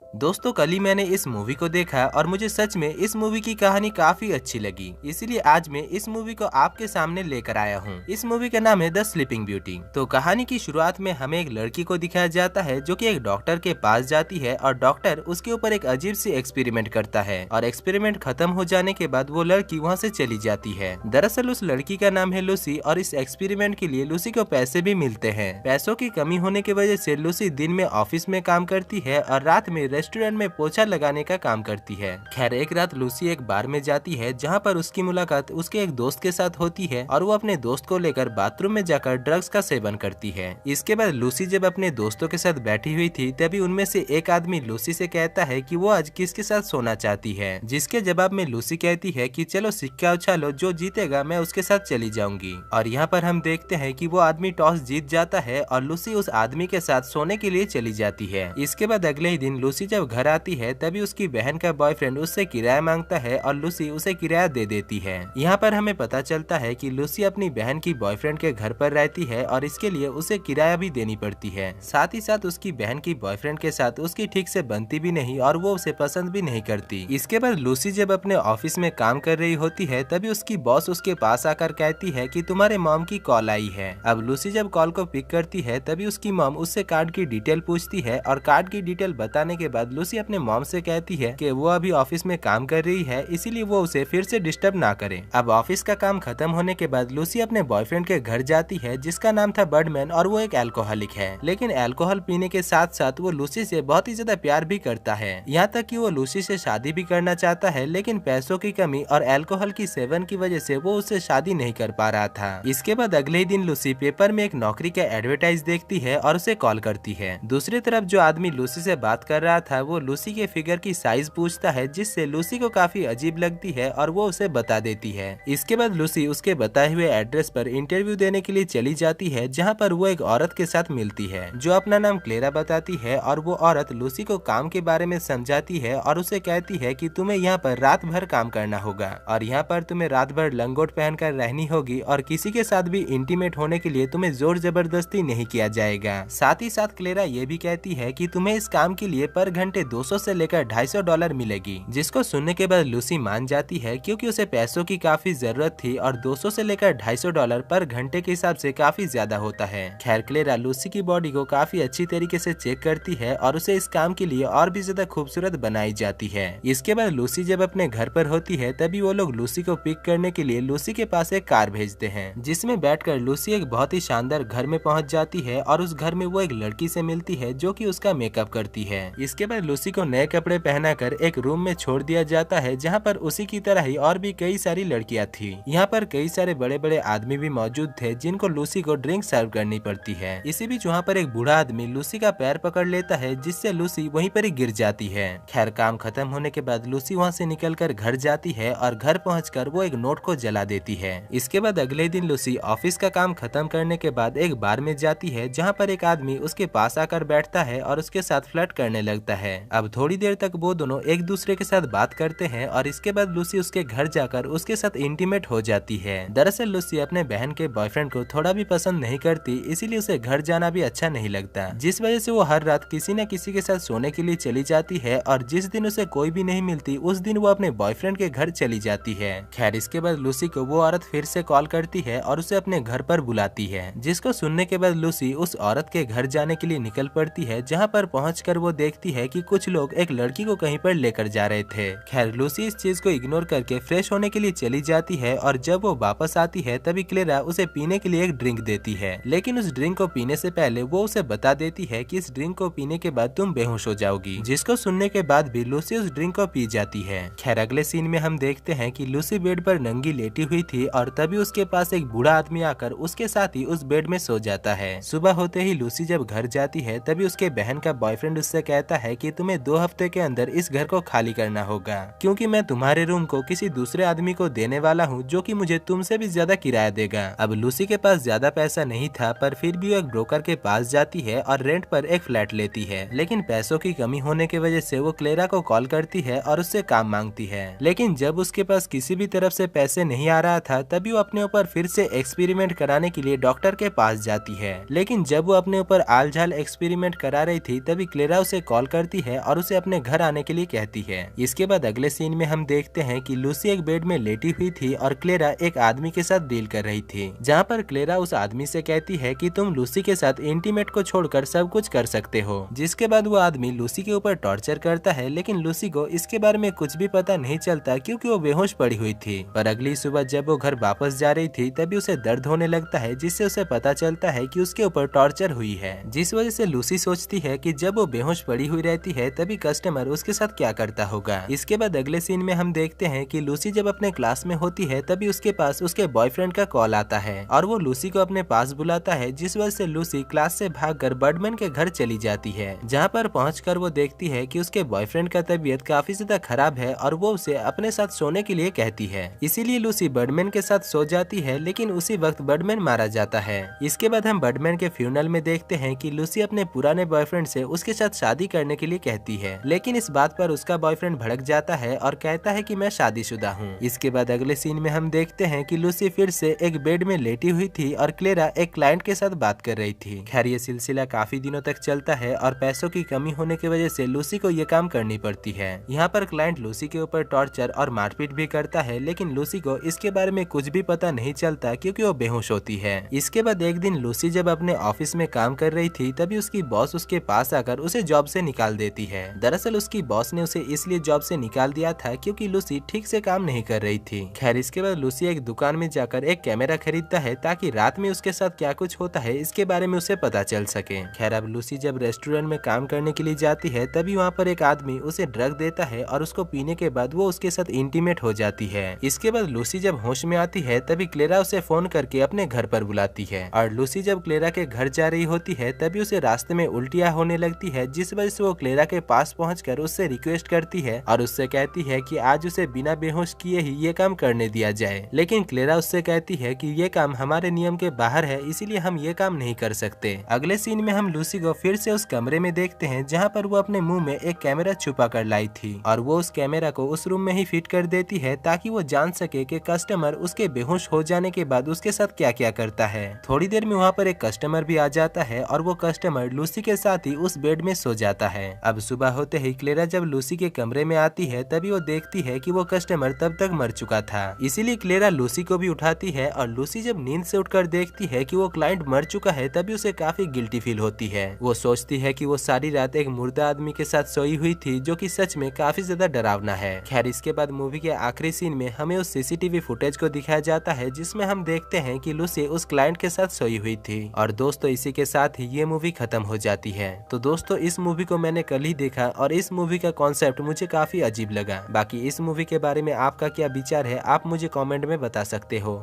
दोस्तों, कल ही मैंने इस मूवी को देखा और मुझे सच में इस मूवी की कहानी काफी अच्छी लगी। इसीलिए आज मैं इस मूवी को आपके सामने लेकर आया हूँ। इस मूवी का नाम है द स्लीपिंग ब्यूटी। तो कहानी की शुरुआत में हमें एक लड़की को दिखाया जाता है जो कि एक डॉक्टर के पास जाती है और डॉक्टर उसके ऊपर एक अजीब सी एक्सपेरिमेंट करता है और एक्सपेरिमेंट खत्म हो जाने के बाद वो लड़की वहाँ से चली जाती है। दरअसल उस लड़की का नाम है लूसी और इस एक्सपेरिमेंट के लिए लूसी को पैसे भी मिलते हैं। पैसों की कमी होने की वजह से लूसी दिन में ऑफिस में काम करती है और रात में रेस्टोरेंट में पोछा लगाने का काम करती है। खैर, एक रात लूसी एक बार में जाती है जहाँ पर उसकी मुलाकात उसके एक दोस्त के साथ होती है और वो अपने दोस्त को लेकर बाथरूम में जाकर ड्रग्स का सेवन करती है। इसके बाद लूसी जब अपने दोस्तों के साथ बैठी हुई थी तभी उनमें से एक आदमी लूसी से कहता है कि वो आज किसके साथ सोना चाहती है, जिसके जवाब में लूसी कहती है कि चलो सिक्का उछालो, जो जीतेगा मैं उसके साथ चली जाऊंगी। और यहाँ पर हम देखते हैं कि वो आदमी टॉस जीत जाता है और लूसी उस आदमी के साथ सोने के लिए चली जाती है। इसके बाद अगले ही दिन लूसी जब घर आती है तभी उसकी बहन का बॉयफ्रेंड उससे किराया मांगता है और लूसी उसे किराया दे देती है। यहाँ पर हमें पता चलता है कि लूसी अपनी बहन की बॉयफ्रेंड के घर पर रहती है और इसके लिए उसे किराया भी देनी पड़ती है। साथ ही साथ उसकी बहन की बॉयफ्रेंड के साथ उसकी ठीक से बनती भी नहीं और वो उसे पसंद भी नहीं करती। इसके बाद लूसी जब अपने ऑफिस में काम कर रही होती है तभी उसकी बॉस उसके पास आकर कहती है कि तुम्हारे मॉम की कॉल आई है। अब लूसी जब कॉल को पिक करती है तभी उसकी मॉम उससे कार्ड की डिटेल पूछती है और कार्ड की डिटेल बताने के बाद लूसी अपने मॉम से कहती है कि वो अभी ऑफिस में काम कर रही है, इसीलिए वो उसे फिर से डिस्टर्ब ना करे। अब ऑफिस का काम खत्म होने के बाद लूसी अपने बॉयफ्रेंड के घर जाती है जिसका नाम था बर्डमैन और वो एक अल्कोहलिक है। लेकिन अल्कोहल पीने के साथ साथ वो लूसी से बहुत ही ज्यादा प्यार भी करता है, यहाँ तक कि वो लूसी से शादी भी करना चाहता है, लेकिन पैसों की कमी और अल्कोहल की सेवन की वजह से वो उससे शादी नहीं कर पा रहा था। इसके बाद अगले ही दिन लूसी पेपर में एक नौकरी का एडवर्टाइज देखती है और उसे कॉल करती है। दूसरी तरफ जो आदमी लूसी से बात कर रहा था वो लूसी के फिगर की साइज पूछता है, जिससे लूसी को काफी अजीब लगती है और वो उसे बता देती है। इसके बाद लूसी उसके बताए हुए एड्रेस पर इंटरव्यू देने के लिए चली जाती है जहाँ पर वो एक औरत के साथ मिलती है जो अपना नाम क्लेरा बताती है और वो औरत लूसी को काम के बारे में समझाती है और उसे कहती है कि तुम्हें यहाँ पर रात भर काम करना होगा और यहाँ पर तुम्हें रात भर लंगोट पहनकर रहनी होगी और किसी के साथ भी इंटीमेट होने के लिए तुम्हें जोर जबरदस्ती नहीं किया जाएगा। साथ ही साथ क्लेरा ये भी कहती है कि तुम्हें इस काम के लिए पर घंटे 200 से लेकर $250 मिलेगी, जिसको सुनने के बाद लूसी मान जाती है क्योंकि उसे पैसों की काफी जरूरत थी और 200 से लेकर $250 पर घंटे के हिसाब से काफी ज्यादा होता है। खैर, क्लेरा लूसी की बॉडी को काफी अच्छी तरीके से चेक करती है और उसे इस काम के लिए और भी ज्यादा खूबसूरत बनाई जाती है। इसके बाद लूसी जब अपने घर पर होती है तभी वो लोग लूसी को पिक करने के लिए लूसी के पास एक कार भेजते हैं, जिसमें बैठकर लूसी एक बहुत ही शानदार घर में पहुंच जाती है और उस घर में वो एक लड़की से मिलती है जो कि उसका मेकअप करती है। इसके बाद लूसी को नए कपड़े पहनाकर एक रूम में छोड़ दिया जाता है जहाँ पर उसी की तरह ही और भी कई सारी लड़कियां थी। यहाँ पर कई सारे बड़े बड़े आदमी भी मौजूद थे जिनको लूसी को ड्रिंक सर्व करनी पड़ती है। इसी बीच वहाँ पर एक बूढ़ा आदमी लूसी का पैर पकड़ लेता है जिससे लूसी वहीं पर ही गिर जाती है। खैर, काम खत्म होने के बाद लूसी वहाँ से निकलकर घर जाती है और घर पहुंचकर वो एक नोट को जला देती है। इसके बाद अगले दिन लूसी ऑफिस का काम खत्म करने के बाद एक बार में जाती है जहाँ पर एक आदमी उसके पास आकर बैठता है और उसके साथ फ्लर्ट करने लगता है। अब थोड़ी देर तक वो दोनों एक दूसरे के साथ बात करते हैं और इसके बाद लूसी उसके घर जाकर उसके साथ इंटीमेट हो जाती है। दरअसल लूसी अपने बहन के बॉयफ्रेंड को थोड़ा भी पसंद नहीं करती, इसीलिए उसे घर जाना भी अच्छा नहीं लगता, जिस वजह से वो हर रात किसी न किसी के साथ सोने के लिए चली जाती है और जिस दिन उसे कोई भी नहीं मिलती उस दिन वो अपने बॉयफ्रेंड के घर चली जाती है। खैर, इसके बाद लूसी को वो औरत फिर से कॉल करती है और उसे अपने घर पर बुलाती है, जिसको सुनने के बाद लूसी उस औरत के घर जाने के लिए निकल पड़ती है, जहाँ पर पहुंचकर वो देखती है कि कुछ लोग एक लड़की को कहीं पर लेकर जा रहे थे। खैर, लूसी इस चीज को इग्नोर करके फ्रेश होने के लिए चली जाती है और जब वो वापस आती है तभी क्लेरा उसे पीने के लिए एक ड्रिंक देती है, लेकिन उस ड्रिंक को पीने से पहले वो उसे बता देती है कि इस ड्रिंक को पीने के बाद तुम बेहोश हो जाओगी, जिसको सुनने के बाद भी लूसी उस ड्रिंक को पी जाती है। खैर, अगले सीन में हम देखते हैं कि लूसी बेड पर नंगी लेटी हुई थी और तभी उसके पास एक बूढ़ा आदमी आकर उसके साथ ही उस बेड में सो जाता है। सुबह होते ही लूसी जब घर जाती है तभी उसके बहन का बॉयफ्रेंड उससे कहता है कि तुम्हें 2 हफ्ते के अंदर इस घर को खाली करना होगा, क्योंकि मैं तुम्हारे रूम को किसी दूसरे आदमी को देने वाला हूँ जो कि मुझे तुमसे भी ज्यादा किराया देगा। अब लूसी के पास ज्यादा पैसा नहीं था, पर फिर भी वो एक ब्रोकर के पास जाती है और रेंट पर एक फ्लैट लेती है, लेकिन पैसों की कमी होने की वजह से वो क्लेरा को कॉल करती है और उससे काम मांगती है। लेकिन जब उसके पास किसी भी तरफ से पैसे नहीं आ रहा था तभी वो अपने ऊपर फिर से एक्सपेरिमेंट कराने के लिए डॉक्टर के पास जाती है। लेकिन जब वो अपने ऊपर आलझाल एक्सपेरिमेंट करा रही थी तभी क्लेरा उसे कॉल करती है और उसे अपने घर आने के लिए कहती है। इसके बाद अगले सीन में हम देखते हैं कि लूसी एक बेड में लेटी हुई थी और क्लेरा एक आदमी के साथ डील कर रही थी, जहाँ पर क्लेरा उस आदमी से कहती है कि तुम लूसी के साथ इंटीमेट को छोड़कर सब कुछ कर सकते हो। जिसके बाद वो आदमी लूसी के ऊपर टॉर्चर करता है, लेकिन लूसी को इसके बारे में कुछ भी पता नहीं चलता क्योंकि वो बेहोश पड़ी हुई थी। पर अगली सुबह जब वो घर वापस जा रही थी तभी उसे दर्द होने लगता है, जिससे उसे पता चलता है कि उसके ऊपर टॉर्चर हुई है। जिस वजह से लूसी सोचती है कि जब वो बेहोश पड़ी हुई रहती है तभी कस्टमर उसके साथ क्या करता होगा। इसके बाद अगले सीन में हम देखते हैं कि लूसी जब अपने क्लास में होती है तभी उसके पास उसके बॉयफ्रेंड का कॉल आता है और वो लूसी को अपने पास बुलाता है, जिस वजह से लूसी क्लास से भागकर बर्डमैन के घर चली जाती है। जहाँ पर पहुंचकर वो देखती है कि उसके बॉयफ्रेंड का तबीयत काफी ज्यादा खराब है और वो उसे अपने साथ सोने के लिए कहती है। इसीलिए लूसी बर्डमैन के साथ सो जाती है, लेकिन उसी वक्त बर्डमैन मारा जाता है। इसके बाद हम बर्डमैन के फ्यूनरल में देखते हैं कि लूसी अपने पुराने बॉयफ्रेंड से उसके साथ शादी करने के लिए कहती है, लेकिन इस बात पर उसका बॉयफ्रेंड भड़क जाता है और कहता है कि मैं शादीशुदा हूँ। इसके बाद अगले सीन में हम देखते हैं कि लूसी फिर से एक बेड में लेटी हुई थी और क्लेरा एक क्लाइंट के साथ बात कर रही थी। खैर ये सिलसिला काफी दिनों तक चलता है और पैसों की कमी होने की वजह से लूसी को ये काम करनी पड़ती है। यहाँ पर क्लाइंट लूसी के ऊपर टॉर्चर और मारपीट भी करता है, लेकिन लूसी को इसके बारे में कुछ भी पता नहीं चलता क्योंकि वो बेहोश होती है। इसके बाद एक दिन लूसी जब अपने ऑफिस में काम कर रही थी तभी उसकी बॉस उसके पास आकर उसे जॉब से निकाल देती है। दरअसल उसकी बॉस ने उसे इसलिए जॉब से निकाल दिया था क्योंकि लूसी ठीक से काम नहीं कर रही थी। खैर इसके बाद लूसी एक दुकान में जाकर एक कैमरा खरीदता है ताकि रात में उसके साथ क्या कुछ होता है इसके बारे में उसे पता चल सके। खैर अब लूसी जब रेस्टोरेंट में काम करने के लिए जाती है तभी वहाँ पर एक आदमी उसे ड्रग देता है और उसको पीने के बाद वो उसके साथ इंटीमेट हो जाती है। इसके बाद लूसी जब होश में आती है तभी क्लेरा उसे फोन करके अपने घर पर बुलाती है और लूसी जब क्लेरा के घर जा रही होती है तभी उसे रास्ते में उल्टियाँ होने लगती है, जिस वजह से वो क्लेरा के पास पहुंचकर उससे रिक्वेस्ट करती है और उससे कहती है कि आज उसे बिना बेहोश किए ही ये काम करने दिया जाए। लेकिन क्लेरा उससे कहती है कि ये काम हमारे नियम के बाहर है, इसीलिए हम ये काम नहीं कर सकते। अगले सीन में हम लूसी को फिर से उस कमरे में देखते हैं जहाँ पर वो अपने मुंह में एक कैमरा छुपा कर लाई थी और वो उस कैमरा को उस रूम में ही फिट कर देती है ताकि वो जान सके कि कस्टमर उसके बेहोश हो जाने के बाद उसके साथ क्या क्या करता है। थोड़ी देर में वहाँ पर एक कस्टमर भी आ जाता है और वो कस्टमर लूसी के साथ ही उस बेड में सो जाता है। अब सुबह होते ही क्लेरा जब लूसी के कमरे में आती है तभी वो देखती है कि वो कस्टमर तब तक मर चुका था। इसीलिए क्लेरा लूसी को भी उठाती है और लूसी जब नींद से उठकर देखती है कि वो क्लाइंट मर चुका है तभी उसे काफी गिल्टी फील होती है। वो सोचती है कि वो सारी रात एक मुर्दा आदमी के साथ सोई हुई थी, जो कि सच में काफी ज्यादा डरावना है। खैर इसके बाद मूवी के आखिरी सीन में हमें उस सीसीटीवी फुटेज को दिखाया जाता है जिसमें हम देखते हैं कि लूसी उस क्लाइंट के साथ सोई हुई थी। और दोस्तों इसी के साथ ही ये मूवी खत्म हो जाती है। तो दोस्तों इस मूवी को मैंने कल ही देखा और इस मूवी का कॉन्सेप्ट मुझे काफी अजीब लगा। बाकी इस मूवी के बारे में आपका क्या विचार है आप मुझे कमेंट में बता सकते हो।